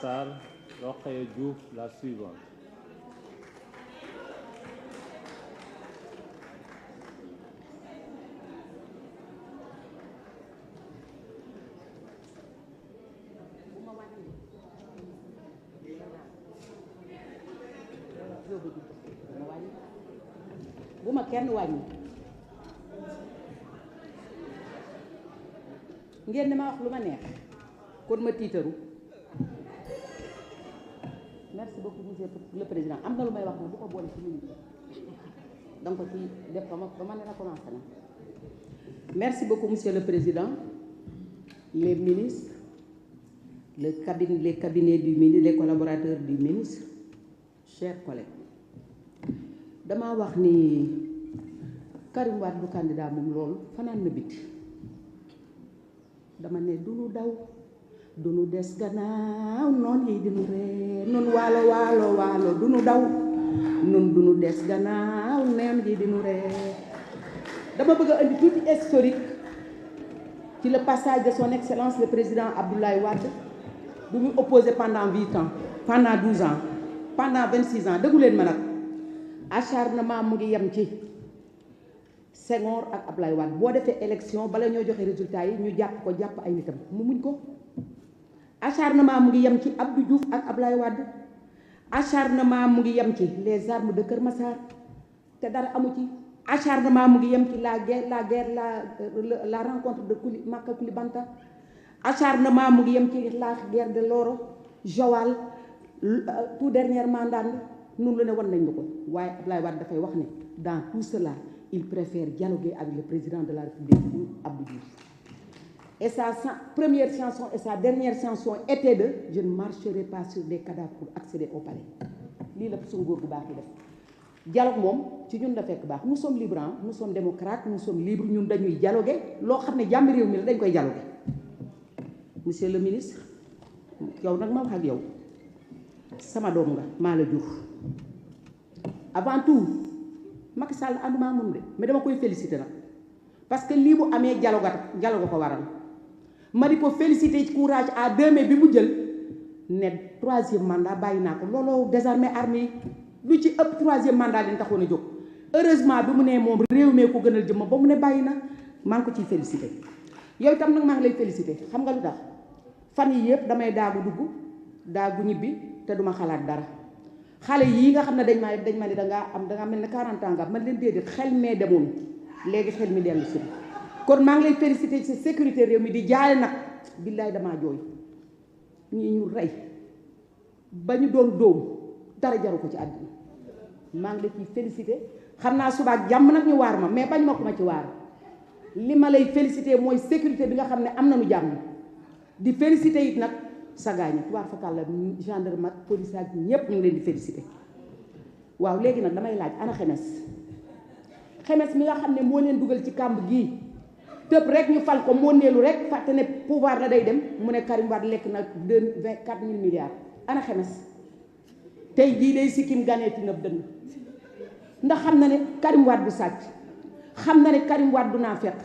Sarr, Rokhaya Diouf, la suivante. bu ma kenn wàññi ngeen ne ma wax lu ma neex kon ma tiitaru. merci beaucoup monsieur le président am na lu may wax nag bu ko boole ci minute donc ci def ko ba ma ne la commencé na. merci beaucoup monsieur le président, les ministres, les cabinets du ministre, les collaborateurs du ministre, chers collègues. dama wax ni Karim Wade du candidat moom loolu fanaan na biti dama ne du nu daw du nu des gannaaw noon yi di nu ree nun waalo waalo waalo du nu daw nun du nu des gannaaw noon yi di nu ree. dama bëgg a indi tuuti historique ci le passage de son excellence le président Abdoulaye Wade bu mu opposé pendant 8 ans pendant 12 ans pendant 26 ans déggu leen ma nag acharnement mu ngi yem ci Senghor ak Abdoulaye Wade boo defee élection bala ñoo joxe résultat yi ñu jàpp ko jàpp ay nitam mu muñ ko. acharnement mu ngi yem ci Abdou Diouf ak Abdoulaye Wade acharnement mu ngi yem ci les armes de Kër Massar te dara amu ci. acharnement mu ngi yem ci la rencontre de Maka Koulibanta. acharnement mu ngi yem ci la guerre de Loro Joal tout dernier mandat nun lu ne wan nañ ko waaye Abdoulaye Wade dafay wax ne dans tout cela il préfère dialoguer avec le président de la République Abdou Diouf. Et sa première chanson et sa dernière chanson était de je ne marcherai pas sur des cadavres pour accéder au palais. lii la suñu góor gu baax yi def. dialogue moom ci ñun la fekk baax nous sommes libres, nous sommes démocrates, nous sommes libres, ñun dañuy dialoguer loo xam ne jàmm réew mi la dañ koy dialoguer. monsieur le ministre yow nag ma wax ak yow sama doom nga maa la jur avant tout Macky Sall ànduma moom de mais dama koy féliciter nag parce que lii bu amee dialogue ko waral ma di ko féliciter ci courage à 2 mai bi mu jël ne 3e mandat bàyyi naa ko looloo désarmé armée yi lu ci ëpp 3e mandat leen taxoon a jóg heureusement bi mu ne moom réew mee ko gënal jëmm ba mu ne bàyyi na maa ngi ko ciy féliciter. yow itam nag maa ngi lay féliciter xam nga lu tax fan yi yëpp damay daagu dugg daagu ñibbi te duma xalaat dara xale yii nga xam ne dañ ma ne dangaa mel ne 40 ans nga man leen déedéet xel mee demoon léegi xel mi dellu si kon maa ngi lay féliciter ci sécurité réew mi di jaale nag billaay damaa jooy ñii ñu rey ba ñu doon dóom dara jaru ko ci àddina maa ngi la ciy féliciter xam naa suba ak jàmm nag ñu waar ma mais bañ ma ko ma ci waar li ma lay féliciter mooy sécurité bi nga xam ne am nañu jàmm di féliciter it nag sa gaañu tubaab fakal la gendarme ak police ak ñëpp ñu ngi leen di féliciter. waaw léegi nag damay laaj ana xemes mi nga xam ne moo leen dugal ci kàmb gii tëb rek ñu fal ko moo neelu rek fàtte ne pouvoir la day dem mu ne Karim Wade lekk na 24 000 milliards ana xemes tey jii day sikkim ganeeti na dënn ndax xam na ne Karim Wade du sàcc xam na ne Karim Wade du naafeq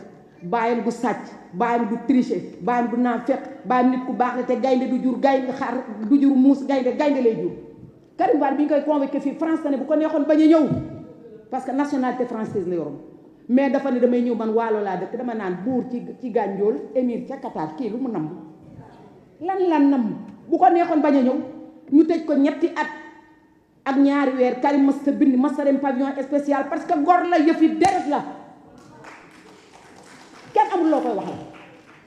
baayam du sàcc baayam du tricher baayam du naafeq baayam nit ku baax la te gaynde du jur gaynde xar du jur muus gaynde lay jur. Karim Wade bi ñu koy convoqué fii France ne bu ko neexoon bañ a ñëw parce que nationalité française la yoroon mais dafa ne damay ñëw man waalo laa dëkk dama naan buur ci gànjool émir ca Qatar kii lu mu namm lan namm bu ko neexoon bañ a ñëw ñu tëj ko 2 at ak 2 weer Karim mas sa bind mas sa dem pavillon spécial parce que gor la yëfi deret la kenn amul loo koy waxal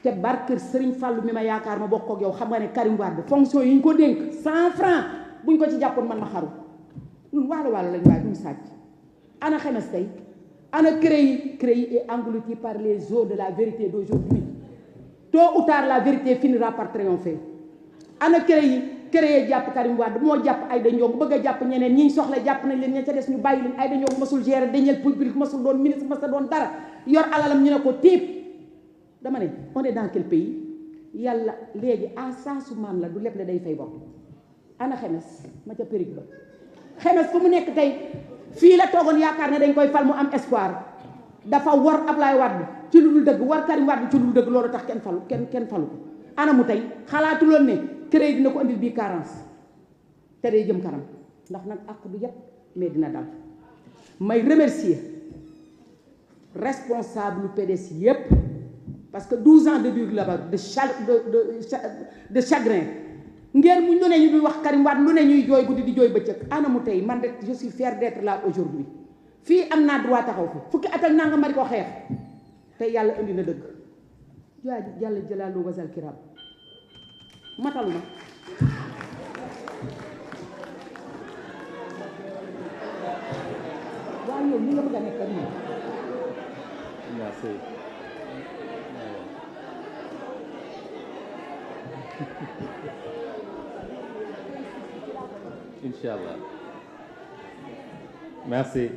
te barkër Serigne Fallou mi ma yaakaar ma bokk ak yow xam nga ne Karim Wade fonction yi ñu ko dénk 100 francs buñ ko ci jàppoon man ma xaru ñun waalo lañ waaye duñu sàcc. ana xemes tey ana CREI est englouti par les eaux de la vérité d'aujourd'hui tôt ou tard la vérité finira par triompher. ana CREI jàpp Karim Wade moo jàpp Aïda Ndiongue bëgg a jàpp ñeneen ñi soxla jàpp nañ leen ña ca des ñu bàyyi leen Aïda Ndiongue masul gérer deniers publics masul doon ministre masul doon dara yor alalam ñu ne ko tiib dama ne on est dans quel pays yàlla léegi asasumaan la du lépp la day fay bopp. ana xemes ma ca périg ba xemes fu mu nekk tey fii la toogoon yaakaar ne dañ koy fal mu am espoir dafa war Ablaye Wade ci lu dul dëgg war Karim Wade ci lu dul dëgg loolu tax kenn falu ko ana mu tey xalaatuloon ne créé dina ko andil bii carence te day jëm kanam ndax nag àq du yëpp mais dina dal. may remercier responsable PDS yépp parce que 12 ans de dur là-bas de chagrin ngeen mu lu ne ñu di wax Karim Wade lu ne ñuy jooy guddi di jooy bëccëg anamu tey man de je suis fier d'être là aujourd'hui fii am naa droit taxaw fi fukki at ak nanga ma di ko xeex tey yàlla indi na dëgg yàlla jëlaalu wasal kiram matalu ma waaw yow li nga bëgg a nekk ak moom merci Inch'Allah. Merci.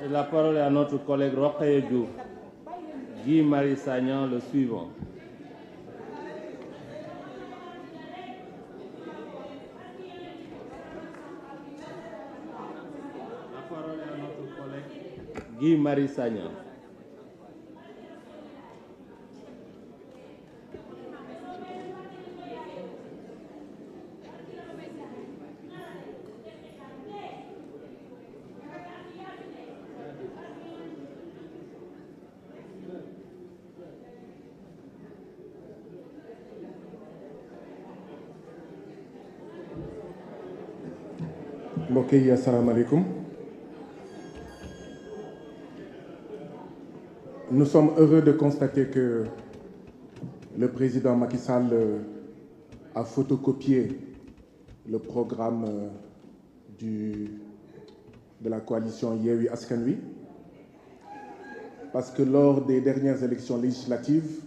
Et la parole est à notre collègue Rokhaya Diouf. Guy Marius Sagna, le suivant. La parole est à notre collègue Guy Marius Sagna. mbokk yi asalaamaaleykum. Nous sommes heureux de constater que le président Macky Sall a photocopié le programme de la coalition Yewwi Askan Wi, parce que lors des dernières élections législatives,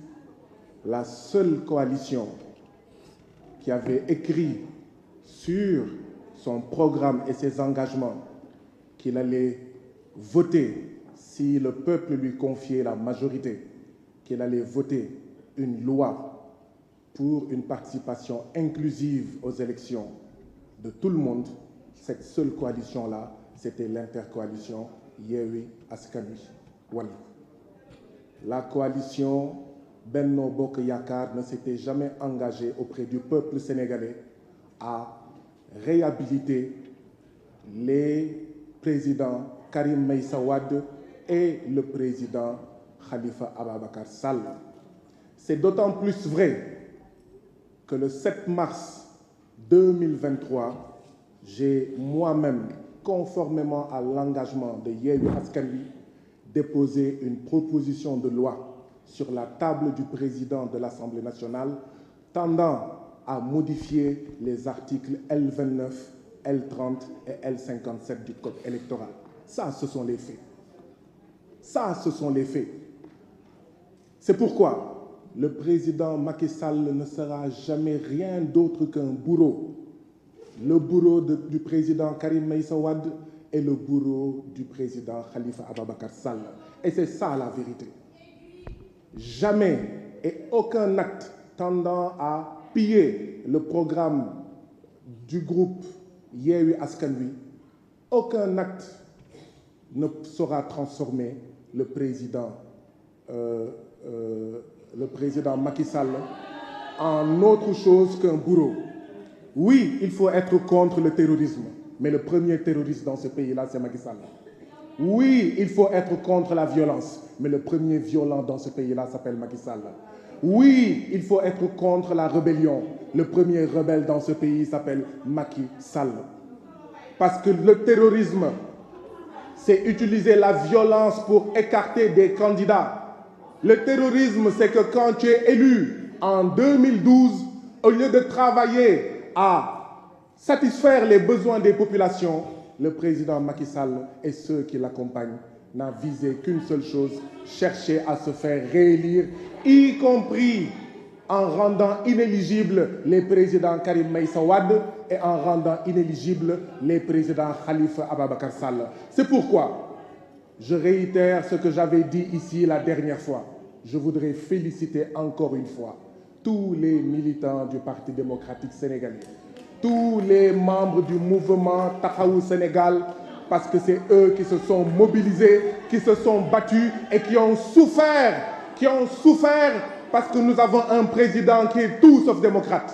la seule coalition qui avait écrit sur son programme et ses engagements qu'il allait voter si le peuple lui confiait la majorité, qu'il allait voter une loi pour une participation inclusive aux élections de tout le monde. Cette seule coalition-là, c'était l'intercoalition Yewwi Askan Wi Wallu. La coalition Benno Bokk Yakaar ne s'était jamais engagée auprès du peuple sénégalais à réhabiliter les présidents Karim Meïssa Wade et le président Khalifa Ababacar Sall. C'est d'autant plus vrai que le 7 mars 2023, j'ai moi-même, conformément à l'engagement de Yewwi Askan Wi, déposé une proposition de loi sur la table du président de l'Assemblée nationale tendant à modifier les articles L29, L30 et L57 du Code électoral. Ça, ce sont les faits. Ça, ce sont les faits. C'est pourquoi le président Macky Sall ne sera jamais rien d'autre qu'un bourreau. Le bourreau du président Karim Meïssa Wade et le bourreau du président Khalifa Ababacar Sall. Et c'est ça la vérité. Jamais et aucun acte tendant à piller le programme du groupe Yewwi Askan Wi, aucun acte ne saura transformer le président Macky Sall en autre chose qu'un bourreau. Oui, il faut être contre le terrorisme, mais le premier terroriste dans ce pays-là, c'est Macky Sall. Oui, il faut être contre la violence, mais le premier violent dans ce pays-là s'appelle Macky Sall. Oui, il faut être contre la rébellion. Le premier rebelle dans ce pays s'appelle Macky Sall. Parce que le terrorisme, c'est utiliser la violence pour écarter des candidats. Le terrorisme, c'est que quand tu es élu en 2012, au lieu de travailler à satisfaire les besoins des populations, le président Macky Sall et ceux qui l'accompagnent n'a visé qu'une seule chose, chercher à se faire réélire, y compris en rendant inéligibles les présidents Karim Meïssa Wade et en rendant inéligibles les présidents Khalifa Ababacar Sall. C'est pourquoi je réitère ce que j'avais dit ici la dernière fois. Je voudrais féliciter encore une fois tous les militants du Parti démocratique sénégalais, tous les membres du mouvement Taxawu Sénégal, parce que c'est eux qui se sont mobilisés, qui se sont battus et qui ont souffert parce que nous avons un président qui est tout sauf démocrate.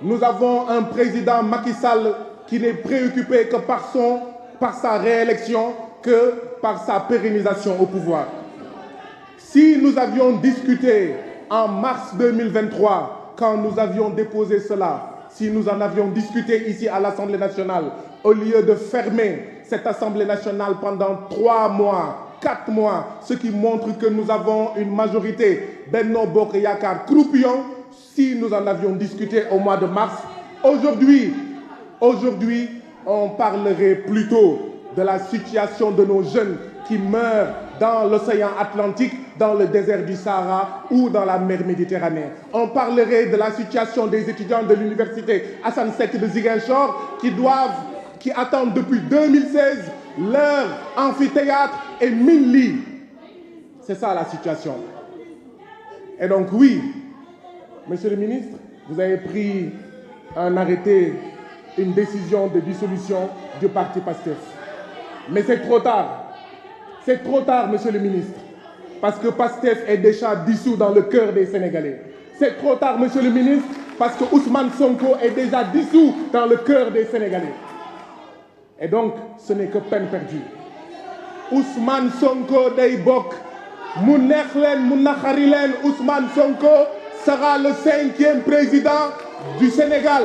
nous avons un président Macky Sall qui n'est préoccupé que par sa réélection, que par sa pérennisation au pouvoir. Si nous avions discuté en mars 2023, quand nous avions déposé cela, si nous en avions discuté ici à l'Assemblée nationale, au lieu de fermer cette Assemblée nationale pendant 3 mois, 4 mois, ce qui montre que nous avons une majorité Benno Bokk Yakaar croupion, si nous en avions discuté au mois de mars, aujourd'hui, on parlerait plutôt de la situation de nos jeunes qui meurent dans l'océan Atlantique, dans le désert du Sahara ou dans la mer Méditerranée. On parlerait de la situation des étudiants de l'université Assane Seck de Ziguinchor qui attendent depuis 2016 leur amphithéâtre et 1000 lits. C'est ça la situation. Et donc oui, Monsieur le ministre, vous avez pris un arrêté, une décision de dissolution du parti PASTEF. Mais c'est trop tard. C'est trop tard, Monsieur le ministre, parce que PASTEF est déjà dissous dans le cœur des Sénégalais. C'est trop tard, Monsieur le ministre, parce que Ousmane Sonko est déjà dissous dans le cœur des Sénégalais. Et donc, ce n'est que peine perdue. Ousmane Sonko day bokk, mu neex leen mu naqari leen, Ousmane Sonko sera le 5e président du Sénégal.